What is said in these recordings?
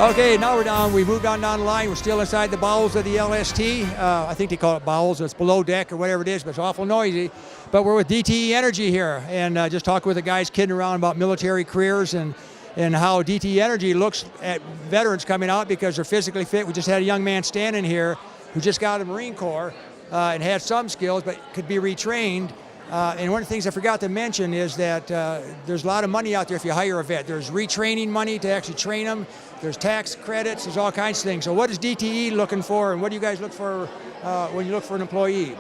Okay, now we're down. We moved on down the line. We're still inside the bowels of the LST. I think they call it bowels. It's below deck or whatever it is, but it's awful noisy. But we're with DTE Energy here, and just talking with the guys kidding around about military careers and how DTE Energy looks at veterans coming out because they're physically fit. We just had a young man standing here who just got out of the Marine Corps and had some skills, but could be retrained. And one of the things I forgot to mention is that there's a lot of money out there if you hire a vet. There's retraining money to actually train them. There's tax credits. There's all kinds of things. So what is DTE looking for, and what do you guys look for when you look for an employee?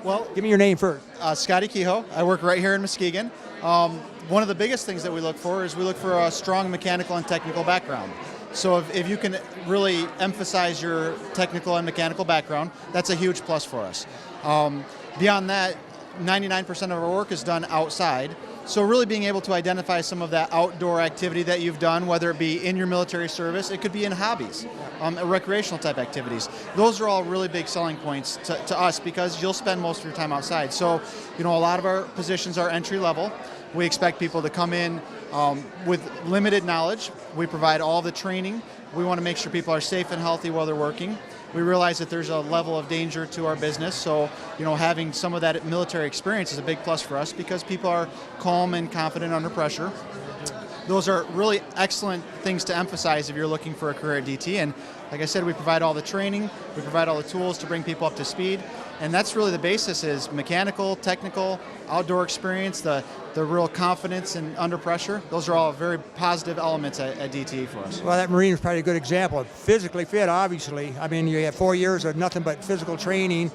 Well, give me your name first. Scotty Kehoe. I work right here in Muskegon. One of the biggest things that we look for is we look for a strong mechanical and technical background. So if you can really emphasize your technical and mechanical background, that's a huge plus for us. Beyond that, 99% of our work is done outside. So really being able to identify some of that outdoor activity that you've done, whether it be in your military service, it could be in hobbies, recreational type activities. Those are all really big selling points to us because you'll spend most of your time outside. So, a lot of our positions are entry level. We expect people to come in with limited knowledge. We provide all the training. We want to make sure people are safe and healthy while they're working. We realize that there's a level of danger to our business, so having some of that military experience is a big plus for us because people are calm and confident under pressure. Those are really excellent things to emphasize if you're looking for a career at DT. And like I said, we provide all the training, we provide all the tools to bring people up to speed, and that's really the basis is mechanical, technical, outdoor experience, the real confidence and under pressure. Those are all very positive elements at DTE for us. Well, that Marine is probably a good example. Physically fit, obviously. I mean, you have 4 years of nothing but physical training.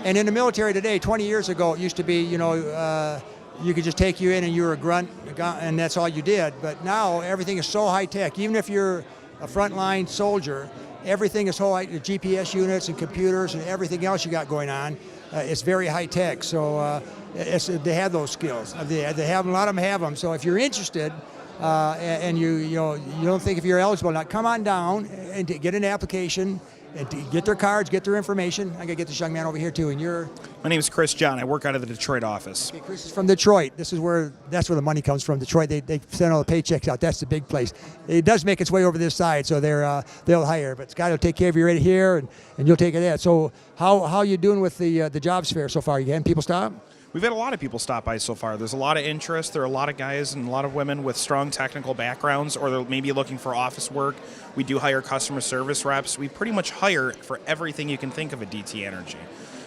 And in the military today, 20 years ago, it used to be, you could just take you in and you were a grunt, and that's all you did. But now everything is so high tech. Even if you're a frontline soldier, everything is so high, the GPS units and computers and everything else you got going on. It's very high tech. So they have those skills. They have a lot of them have them. So if you're interested and you don't think if you're eligible, now come on down and get an application. And get their cards, get their information. I got to get this young man over here too. And you're? My name is Chris John. I work out of the Detroit office. Okay, Chris is from Detroit. That's where the money comes from. Detroit. They send all the paychecks out. That's the big place. It does make its way over this side, so they'll hire. But Scott will take care of you right here, and you'll take it there. So how you doing with the jobs fair so far? You having people stop? We've had a lot of people stop by so far. There's a lot of interest. There are a lot of guys and a lot of women with strong technical backgrounds, or they're maybe looking for office work. We do hire customer service reps. We pretty much hire for everything you can think of at DT Energy.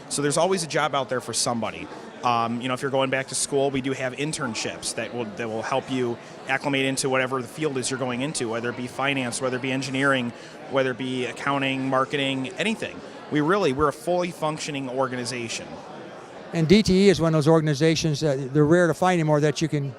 So there's always a job out there for somebody. If you're going back to school, we do have internships that will help you acclimate into whatever the field is you're going into, whether it be finance, whether it be engineering, whether it be accounting, marketing, anything. We're a fully functioning organization. And DTE is one of those organizations that they're rare to find anymore that you can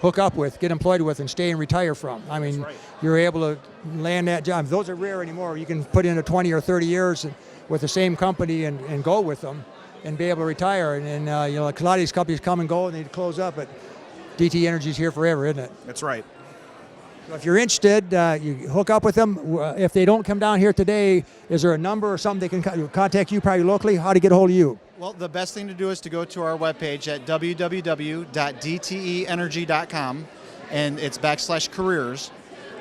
hook up with, get employed with, and stay and retire from. I mean, right. You're able to land that job. Those are rare anymore. You can put in 20 or 30 years with the same company and go with them and be able to retire. And a lot of these companies come and go and they close up, but DTE Energy is here forever, isn't it? That's right. So if you're interested, you hook up with them. If they don't come down here today, is there a number or something they can contact you probably locally? How to get a hold of you? Well, the best thing to do is to go to our webpage at www.dteenergy.com, and it's /careers.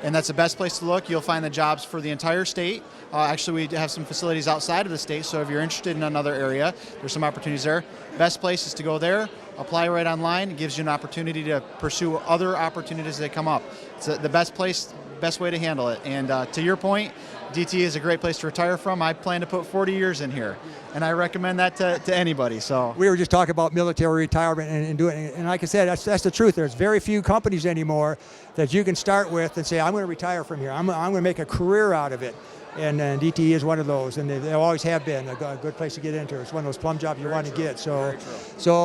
And that's the best place to look. You'll find the jobs for the entire state. Actually, we have some facilities outside of the state, so if you're interested in another area, there's some opportunities there. Best place is to go there, apply right online. It gives you an opportunity to pursue other opportunities that come up. It's the best place, best way to handle it. And to your point, DT is a great place to retire from. I plan to put 40 years in here, and I recommend that to anybody. So we were just talking about military retirement and doing, and like I said, that's the truth. There's very few companies anymore that you can start with and say, I'm going to retire from here. I'm going to make a career out of it. And DTE is one of those, and they always have been a good place to get into. It's one of those plum jobs you want to get. So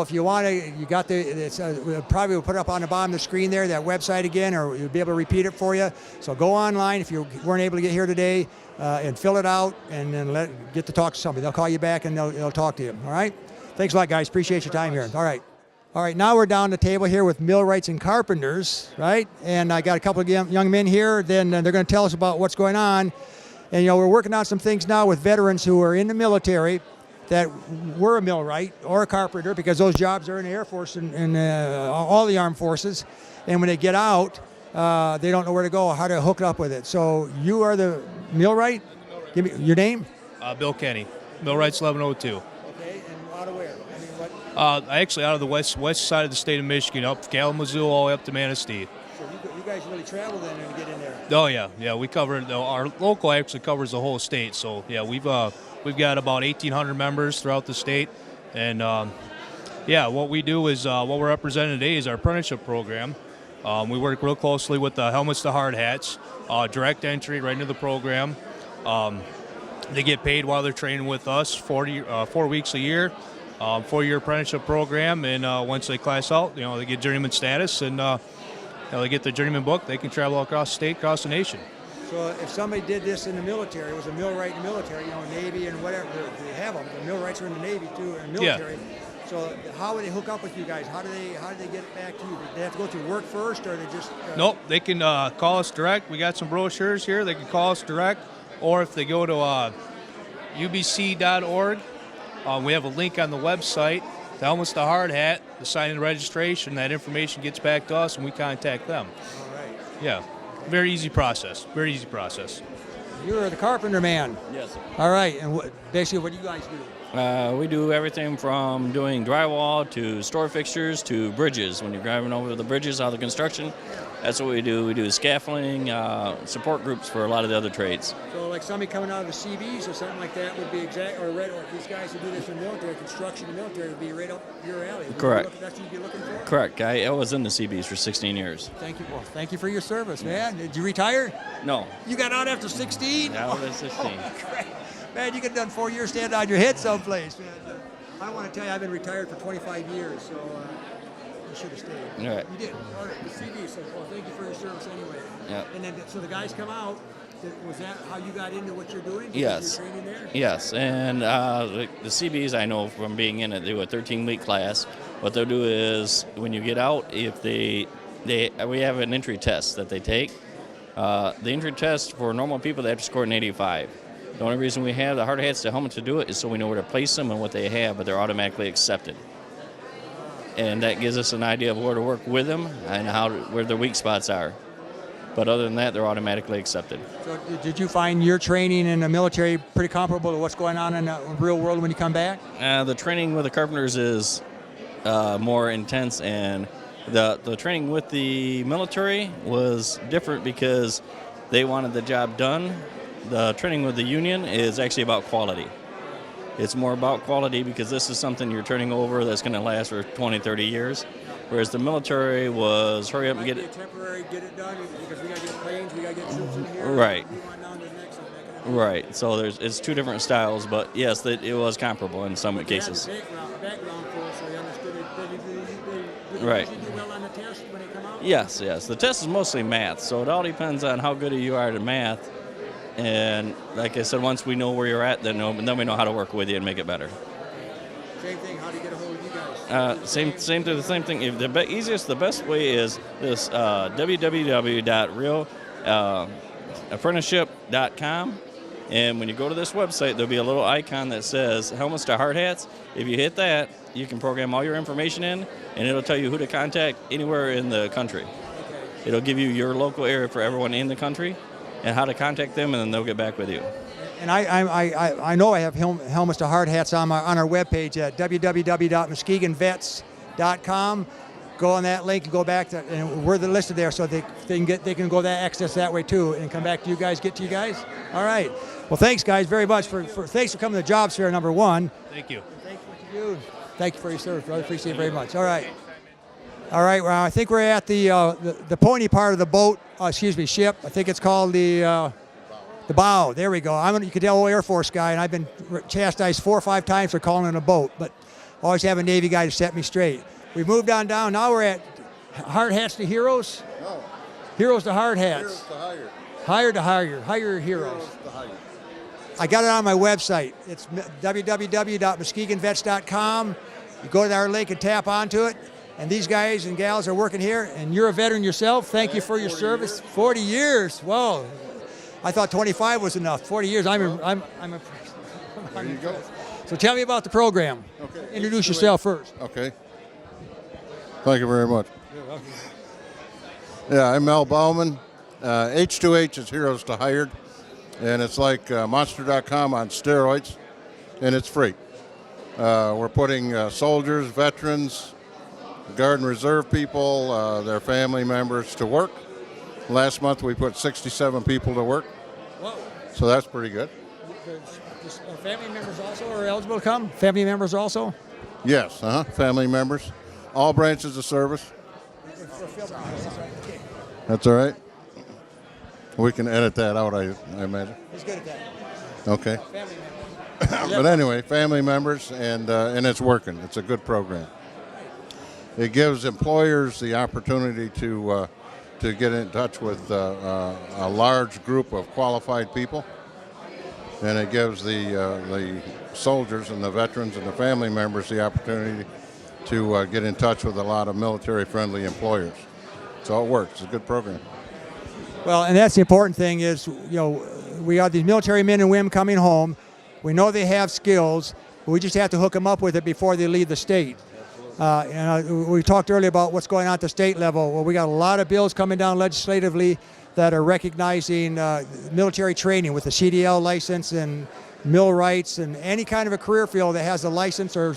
if you want to, you got we'll probably put up on the bottom of the screen there, that website again, or we'll be able to repeat it for you. So go online if you weren't able to get here today and fill it out, and then get to talk to somebody. They'll call you back and they'll talk to you. All right? Thanks a lot, guys. Appreciate your time here. All right. All right, now we're down the table here with Millwrights and Carpenters, right? And I got a couple of young men here. Then they're going to tell us about what's going on. And we're working on some things now with veterans who are in the military that were a millwright or a carpenter, because those jobs are in the Air Force and all the armed forces. And when they get out, they don't know where to go, how to hook up with it. So you are the Millwright? Give me your name. Bill Kenny, Millwright 1102. Okay, and out of where? I mean, what? Actually, out of the west side of the state of Michigan, up Kalamazoo all the way up to Manistee. So you guys really travel then to get in there. Oh yeah, we cover. Our local actually covers the whole state. So yeah, we've got about 1,800 members throughout the state, and what we do is what we're representing today is our apprenticeship program. We work real closely with the helmets to hard hats, direct entry right into the program. They get paid while they're training with us 4 weeks a year, 4-year apprenticeship program, and once they class out, they get journeyman status, and they get the journeyman book. They can travel across the state, across the nation. So if somebody did this in the military, it was a millwright in the military, Navy and whatever, they have them. The millwrights are in the Navy too, and military. Yeah. So how would they hook up with you guys? How do they get it back to you? Do they have to go through work first, or they just? Nope, they can call us direct. We got some brochures here. They can call us direct, or if they go to ubc.org, we have a link on the website. The helmets to hard hat, the sign and registration. That information gets back to us, and we contact them. All right. Yeah, very easy process. Very easy process. You're the carpenter man. Yes. All right, and basically, what do you guys do? We do everything from doing drywall to store fixtures to bridges. When you're driving over the bridges out of the construction, that's what we do. We do scaffolding, support groups for a lot of the other trades. So like somebody coming out of the CBs or something like that would be or these guys who do this in military, construction in the military would be right up your alley. Correct. That's what you'd be looking for? Correct. I was in the CBs for 16 years. Thank you. Well, thank you for your service, man. Did you retire? No. You got out after 16? Out at 16. Oh, great. Man, you could have done 4 years standing on your head someplace. Man. I want to tell you, I've been retired for 25 years, so you should have stayed. All right. You did. All right. The CV, so thank you for your service anyway. Yeah. And then, so the guys come out. Was that how you got into what you're doing? Yes. You're training there? Yes, and the CBs I know from being in it, they do a 13-week class. What they'll do is when you get out, if we have an entry test that they take. The entry test for normal people, they have to score an 85. The only reason we have the hard hats, the helmet to do it is so we know where to place them and what they have, but they're automatically accepted. And that gives us an idea of where to work with them and where their weak spots are. But other than that, they're automatically accepted. So did you find your training in the military pretty comparable to what's going on in the real world when you come back? The training with the Carpenters is more intense, and the training with the military was different because they wanted the job done. The training with the union is actually about quality. It's more about quality because this is something you're turning over that's going to last for 20, 30 years. Whereas the military was hurry up and get it. Temporary, get it done because we got to get planes, we got to get troops in here. Right. We want down to the next one. Right. So it's two different styles, but yes, it was comparable in some cases. Background for us, so you understood it. Right. Did you do well on the test when they come out? Yes. The test is mostly math, so it all depends on how good you are at math. And like I said, once we know where you're at, then we know how to work with you and make it better. Same thing. How do you get a hold of you guys? Same thing. If the best way is this www.realapprenticeship.com. And when you go to this website, there'll be a little icon that says helmets to hard hats. If you hit that, you can program all your information in, and it'll tell you who to contact anywhere in the country. Okay. It'll give you your local area for everyone in the country and how to contact them, and then they'll get back with you. And I know I have helmets to hard hats on our webpage at www.muskegonvets.com. Go on that link and go back to, and we're listed there, so they can go that access that way too, and come back to you guys, get to you guys. All right. Well, thanks guys very much thanks for coming to Jobs Fair number 1. Thank you. And thanks for what you do. Thank you for your service, brother. Appreciate it very much. All right. All right. Well, I think we're at the pointy part of the boat. Ship. I think it's called the bow. There we go. I'm a Cadell Air Force guy, and I've been chastised 4 or 5 times for calling it a boat, but always have a Navy guy to set me straight. We've moved on down. Now we're at hard hats to heroes. No. Heroes to hard hats. Heroes to hire. Hire to hire. Hire heroes. Heroes to hire. I got it on my website. It's www.muskegonvets.com. You go to our link and tap onto it. And these guys and gals are working here, and you're a veteran yourself. Thank you for your service. 40 years. Whoa. I thought 25 was enough. 40 years. I'm impressed. There you go. So tell me about the program. Okay. Introduce yourself first. Okay. Thank you very much. Yeah, I'm Mel Bauman. H2H is Heroes to Hired, and it's like Monster.com on steroids, and it's free. We're putting soldiers, veterans, Guard and Reserve people, their family members to work. Last month we put 67 people to work, so that's pretty good. Family members also are eligible to come? Family members also? Yes, family members, all branches of service. That's all right. We can edit that out, I imagine. He's good at that. Okay. Family members. But anyway, family members, and it's working. It's a good program. It gives employers the opportunity to get in touch with a large group of qualified people, and it gives the soldiers and the veterans and the family members the opportunity to get in touch with a lot of military-friendly employers. So it works. It's a good program. Well, and that's the important thing is, we have these military men and women coming home. We know they have skills. We just have to hook them up with it before they leave the state. We talked earlier about what's going on at the state level. Well, we got a lot of bills coming down legislatively that are recognizing military training with the CDL license and millwrights and any kind of a career field that has a license or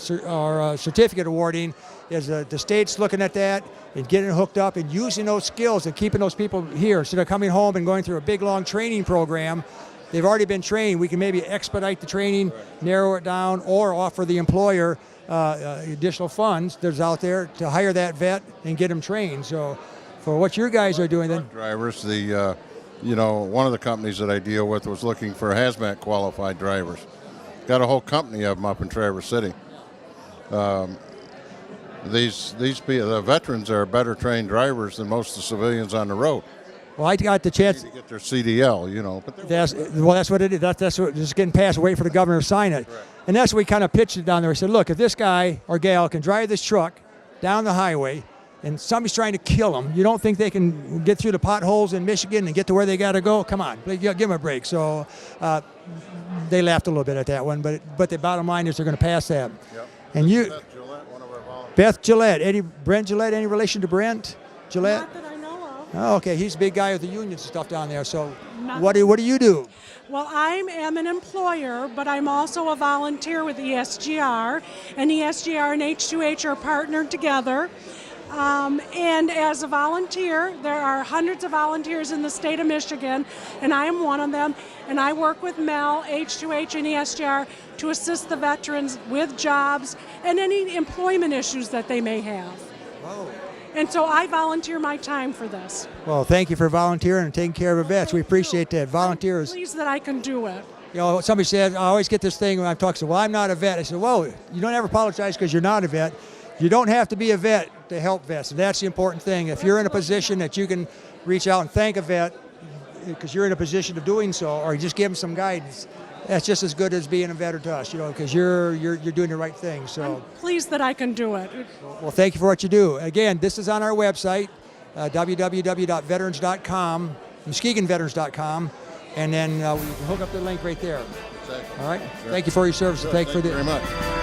certificate awarding. Is the state's looking at that and getting hooked up and using those skills and keeping those people here. So they're coming home and going through a big, long training program. They've already been trained. We can maybe expedite the training, narrow it down, or offer the employer additional funds that's out there to hire that vet and get them trained. So for what your guys are doing then. Drivers, one of the companies that I deal with was looking for hazmat qualified drivers. Got a whole company of them up in Traverse City. The veterans are better trained drivers than most of the civilians on the road. Well, I got the chance to get their CDL, but that's what it is. That's what just getting passed. Wait for the governor to sign it, and that's what we kind of pitched it down there. We said, look, if this guy or gal can drive this truck down the highway, and somebody's trying to kill them, you don't think they can get through the potholes in Michigan and get to where they got to go? Come on, give them a break. So they laughed a little bit at that one, but the bottom line is they're going to pass that. Yep. And you, Beth Gillette, one of our volunteers. Beth Gillette, Brent Gillette, any relation to Brent Gillette? Not that I know of. Oh, okay, he's a big guy with the unions and stuff down there. So Nothing. what do you do? Well, I am an employer, but I'm also a volunteer with ESGR, and ESGR and H2H are partnered together. And as a volunteer, there are hundreds of volunteers in the state of Michigan, and I am one of them. And I work with MEL, H2H, and ESGR to assist the veterans with jobs and any employment issues that they may have. Whoa. And so I volunteer my time for this. Well, thank you for volunteering and taking care of vets. We appreciate that. Volunteers. I'm pleased that I can do it. Somebody said, I always get this thing when I'm talking, well, I'm not a vet. I said, well, you don't ever apologize because you're not a vet. You don't have to be a vet to help vets, and that's the important thing. If you're in a position that you can reach out and thank a vet because you're in a position of doing so, or just give them some guidance, that's just as good as being a vet to us, because you're doing the right thing. So I'm pleased that I can do it. well, thank you for what you do. Again, this is on our website, www.veterans.com, muskegonveterans.com, and then we can hook up the link right there. Exactly. All right. Sure. Thank you for your service. Sure. Thank you for Thank you very much.